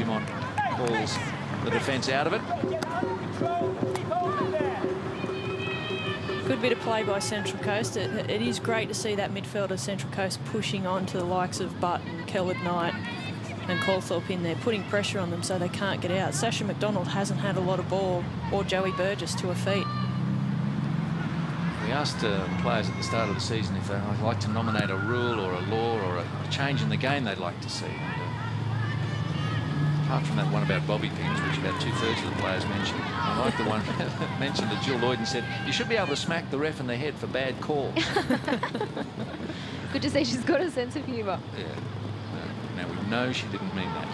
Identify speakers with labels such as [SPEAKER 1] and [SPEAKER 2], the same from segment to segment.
[SPEAKER 1] Dumont pulls the defence out of it.
[SPEAKER 2] Good bit of play by Central Coast. It is great to see that midfielder Central Coast pushing on to the likes of Butt and Kellard-Knight and Calthorpe in there, putting pressure on them so they can't get out. Sasha McDonald hasn't had a lot of ball, or Joey Burgess to her feet.
[SPEAKER 1] We asked players at the start of the season if they'd like to nominate a rule or a law or a change in the game they'd like to see. Apart from that one about bobby pins, which about 2/3 of the players mentioned, I like the one that mentioned that Jill Lloyd and said, you should be able to smack the ref in the head for bad calls.
[SPEAKER 3] Good to see she's got a sense of humour.
[SPEAKER 1] Yeah. Now we know she didn't mean that.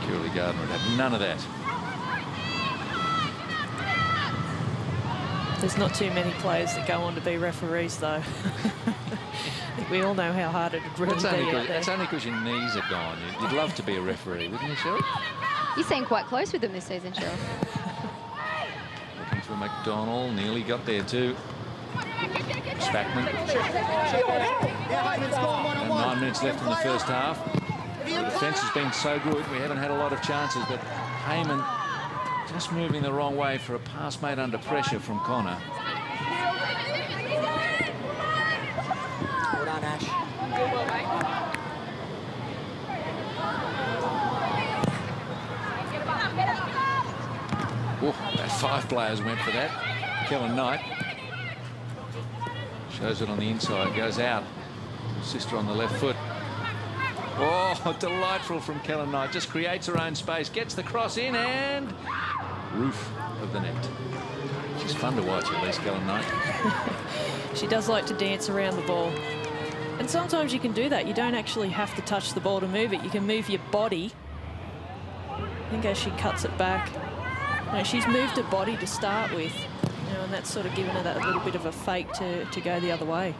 [SPEAKER 1] Curly Gardner would have none of that.
[SPEAKER 2] There's not too many players that go on to be referees, though. I think we all know how hard it'd really be out there.
[SPEAKER 1] That's only because your knees are gone. You'd love to be a referee, wouldn't you, Cheryl?
[SPEAKER 3] You seem quite close with them this season, Cheryl.
[SPEAKER 1] Looking for McDonald. Nearly got there too. Spackman. And 9 minutes left in the first half. The defence has been so good. We haven't had a lot of chances, but Heyman just moving the wrong way for a pass made under pressure from Connor.
[SPEAKER 4] Well done, Ash.
[SPEAKER 1] Oh, about 5 players went for that. Kellard-Knight shows it on the inside, goes out. Sister on the left foot. Oh, delightful from Kellard-Knight. Just creates her own space, gets the cross in, and roof of the net. She's fun to watch, at least, Kellard-Knight.
[SPEAKER 2] She does like to dance around the ball. And sometimes you can do that. You don't actually have to touch the ball to move it. You can move your body. I think as she cuts it back, she's moved her body to start with, and that's sort of given her that little bit of a fake to go the other way.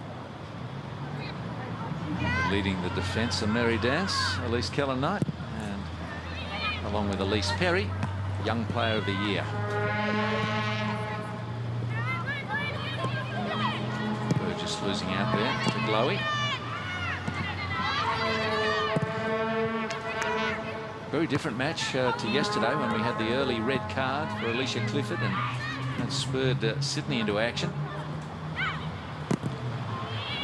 [SPEAKER 1] Leading the defence, a merry dance, Elise Kellard-Knight, and along with Elise Perry, Young Player of the Year. Burgess losing out there to Glowy. Very different match to yesterday when we had the early red card for Alicia Clifford, and that spurred Sydney into action.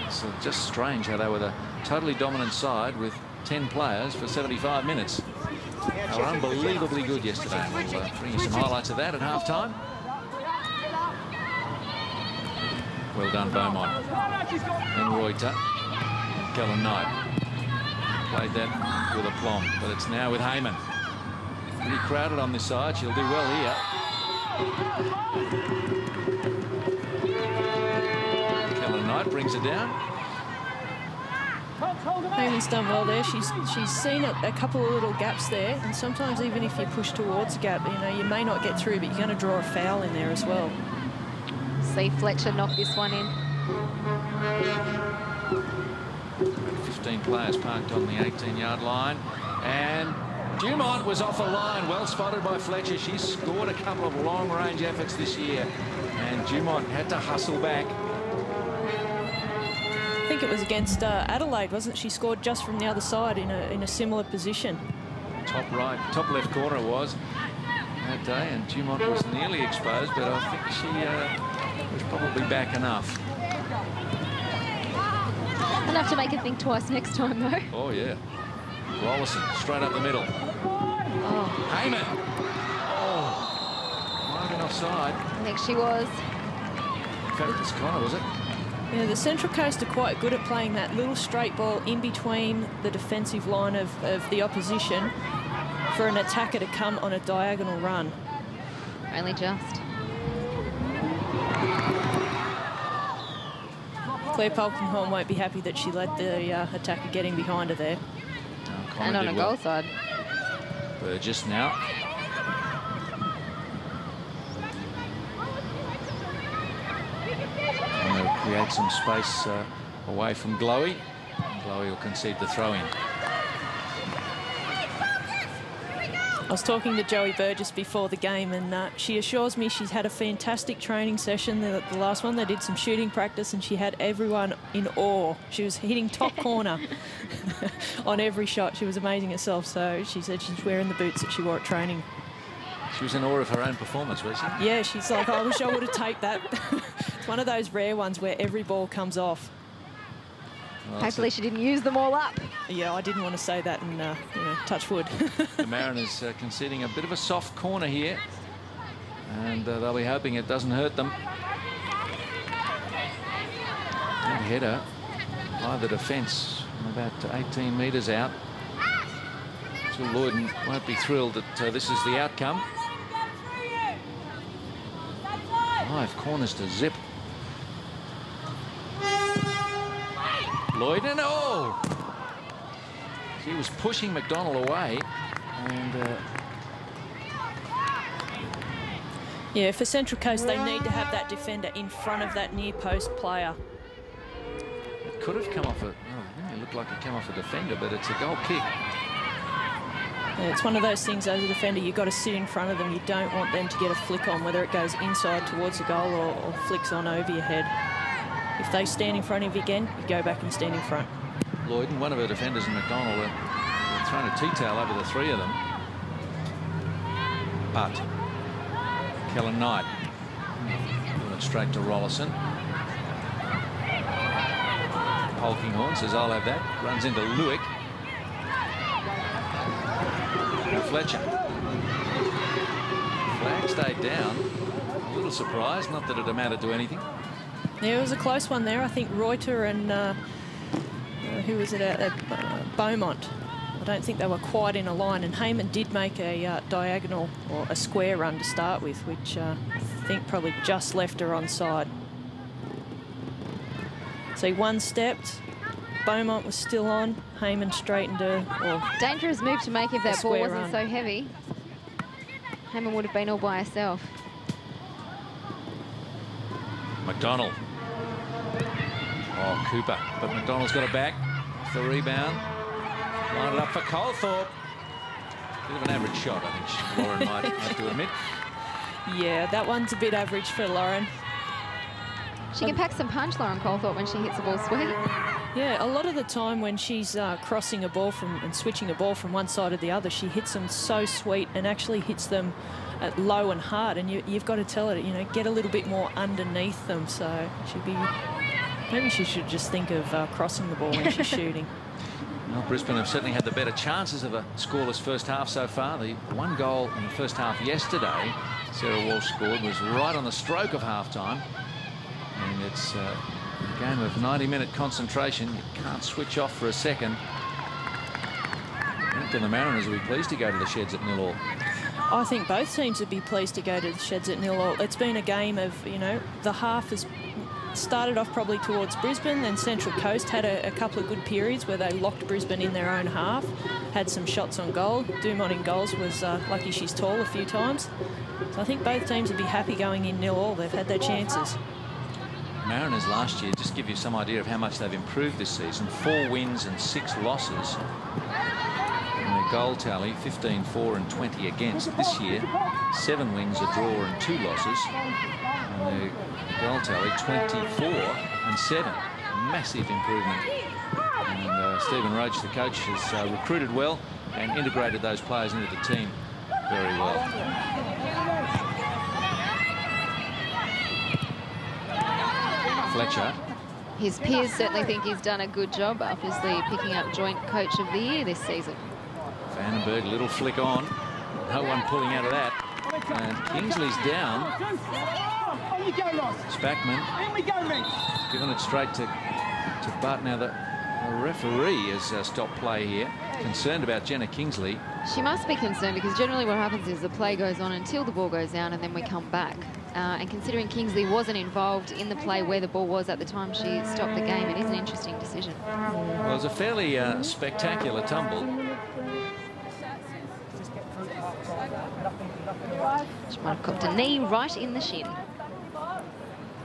[SPEAKER 1] It's just strange how they were the totally dominant side with 10 players for 75 minutes. They were unbelievably good yesterday, and we'll bring you some highlights of that at half-time. Well done, Beaumont. And Reuter. Kellard-Knight played that with aplomb, but it's now with Heyman. Pretty crowded on this side. She'll do well here. Kellard-Knight brings it down.
[SPEAKER 2] Heyman's done well there. She's seen a couple of little gaps there, and sometimes even if you push towards a gap, you may not get through, but you're going to draw a foul in there as well.
[SPEAKER 3] See Fletcher knock this one in.
[SPEAKER 1] 15 players parked on the 18-yard line, and Dumont was off a line. Well spotted by Fletcher. She's scored a couple of long-range efforts this year, and Dumont had to hustle back.
[SPEAKER 2] I think it was against Adelaide, wasn't it? She scored just from the other side in a similar position.
[SPEAKER 1] Top right, top left corner it was that day, and Dumont was nearly exposed, but I think she was probably back enough.
[SPEAKER 3] I'll have to make her think twice next time, though.
[SPEAKER 1] Oh, yeah. Rollison, straight up the middle.
[SPEAKER 3] Oh.
[SPEAKER 1] Heyman! Oh, might have been offside.
[SPEAKER 3] I think she was.
[SPEAKER 1] In fact, it's Connor, was it?
[SPEAKER 2] Yeah, the Central Coast are quite good at playing that little straight ball in between the defensive line of the opposition for an attacker to come on a diagonal run.
[SPEAKER 3] Only just.
[SPEAKER 2] Claire Polkinghorne won't be happy that she let the attacker get in behind her there.
[SPEAKER 3] And on a goal side.
[SPEAKER 1] Burgess now. And they'll create some space away from Glowy. Glowy will concede the throw-in.
[SPEAKER 2] I was talking to Joey Burgess before the game, and she assures me she's had a fantastic training session. The last one, they did some shooting practice, and she had everyone in awe. She was hitting top corner on every shot. She was amazing herself, so she said she's wearing the boots that she wore at training.
[SPEAKER 1] She was in awe of her own performance, was she?
[SPEAKER 2] Yeah, she's like, I wish I would have taken that. It's one of those rare ones where every ball comes off.
[SPEAKER 3] Well, hopefully she didn't use them all up.
[SPEAKER 2] Yeah, I didn't want to say that and, touch wood.
[SPEAKER 1] The Mariners conceding a bit of a soft corner here. And they'll be hoping it doesn't hurt them. Good header by the defence from about 18 metres out. So Lloyden won't be thrilled that this is the outcome. 5 corners to zip. Lloyden, oh! He was pushing McDonald away, and
[SPEAKER 2] yeah, for Central Coast, they need to have that defender in front of that near post player.
[SPEAKER 1] It could have come off a. Oh, it looked like it came off a defender, but it's a goal kick.
[SPEAKER 2] Yeah, it's one of those things as a defender, you've got to sit in front of them. You don't want them to get a flick on, whether it goes inside towards the goal or flicks on over your head. If they stand in front of you again, you go back and stand in front.
[SPEAKER 1] Lloyden, one of her defenders in McDonald, they've thrown a tea-towel over the 3 of them. But Kellen Knight doing it straight to Rollison. Polkinghorn says, I'll have that. Runs into Lewick. Fletcher. Flag stayed down. A little surprised, not that it amounted to anything.
[SPEAKER 2] Yeah, it was a close one there. I think Reuter and who was it at Beaumont. I don't think they were quite in a line, and Heyman did make a diagonal or a square run to start with, which I think probably just left her onside. So he one-stepped. Beaumont was still on. Heyman straightened her.
[SPEAKER 3] Dangerous move to make if that ball wasn't
[SPEAKER 2] run.
[SPEAKER 3] so heavy. Heyman would have been all by herself.
[SPEAKER 1] McDonald. Oh, Cooper. But McDonald's got it back. Off the rebound. Lined it up for Colethorpe. Bit of an average shot, I think Lauren might have to admit.
[SPEAKER 2] Yeah, that one's a bit average for Lauren.
[SPEAKER 3] She can pack some punch, Lauren Colethorpe, when she hits the ball sweet.
[SPEAKER 2] Yeah, a lot of the time when she's crossing a ball and switching a ball from one side to the other, she hits them so sweet and actually hits them at low and hard. And you've got to tell her, get a little bit more underneath them. So maybe she should just think of crossing the ball when she's shooting.
[SPEAKER 1] Well, Brisbane have certainly had the better chances of a scoreless first half so far. The 1 goal in the first half yesterday, Sarah Walsh scored, was right on the stroke of half-time. And it's a game of 90-minute concentration. You can't switch off for a second. I think the Mariners will be pleased to go to the sheds at 0-0.
[SPEAKER 2] I think both teams would be pleased to go to the sheds at 0-0. It's been a game of, the half has started off probably towards Brisbane, then Central Coast had a couple of good periods where they locked Brisbane in their own half, had some shots on goal. Dumont in goals was lucky she's tall a few times. So I think both teams would be happy going in 0-0. They've had their chances.
[SPEAKER 1] Mariners last year, just give you some idea of how much they've improved this season. 4 wins and 6 losses. And their goal tally, 15, 4 and 20 against. This year, 7 wins, a draw and 2 losses. And their goal tally, 24 and 7. Massive improvement. And Stephen Roach, the coach, has recruited well and integrated those players into the team very well. Fletcher.
[SPEAKER 3] His peers certainly think he's done a good job, obviously picking up Joint Coach of the Year this season.
[SPEAKER 1] Vandenberg, little flick on. No one pulling out of that. And Kingsley's down. Spackman giving it straight to Butt. Now the referee has stopped play here. Concerned about Jenna Kingsley.
[SPEAKER 3] She must be concerned because generally what happens is the play goes on until the ball goes down and then we come back. And considering Kingsley wasn't involved in the play where the ball was at the time she stopped the game, it is an interesting decision.
[SPEAKER 1] Well, it was a fairly spectacular tumble.
[SPEAKER 3] She might have copped a knee right in the shin.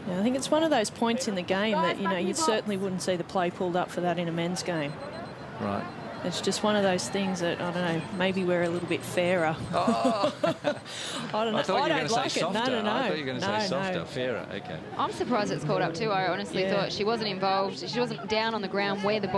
[SPEAKER 2] Yeah, I think it's one of those points in the game that, you certainly wouldn't see the play pulled up for that in a men's game.
[SPEAKER 1] Right.
[SPEAKER 2] It's just one of those things that, I don't know, maybe we're a little bit fairer.
[SPEAKER 1] Oh.
[SPEAKER 2] I don't know.
[SPEAKER 1] I thought you were going to say
[SPEAKER 2] like
[SPEAKER 1] softer.
[SPEAKER 2] it. No.
[SPEAKER 1] I thought you were going to say softer, fairer. Okay.
[SPEAKER 3] I'm surprised it's called up too. I honestly thought she wasn't involved. She wasn't down on the ground where the ball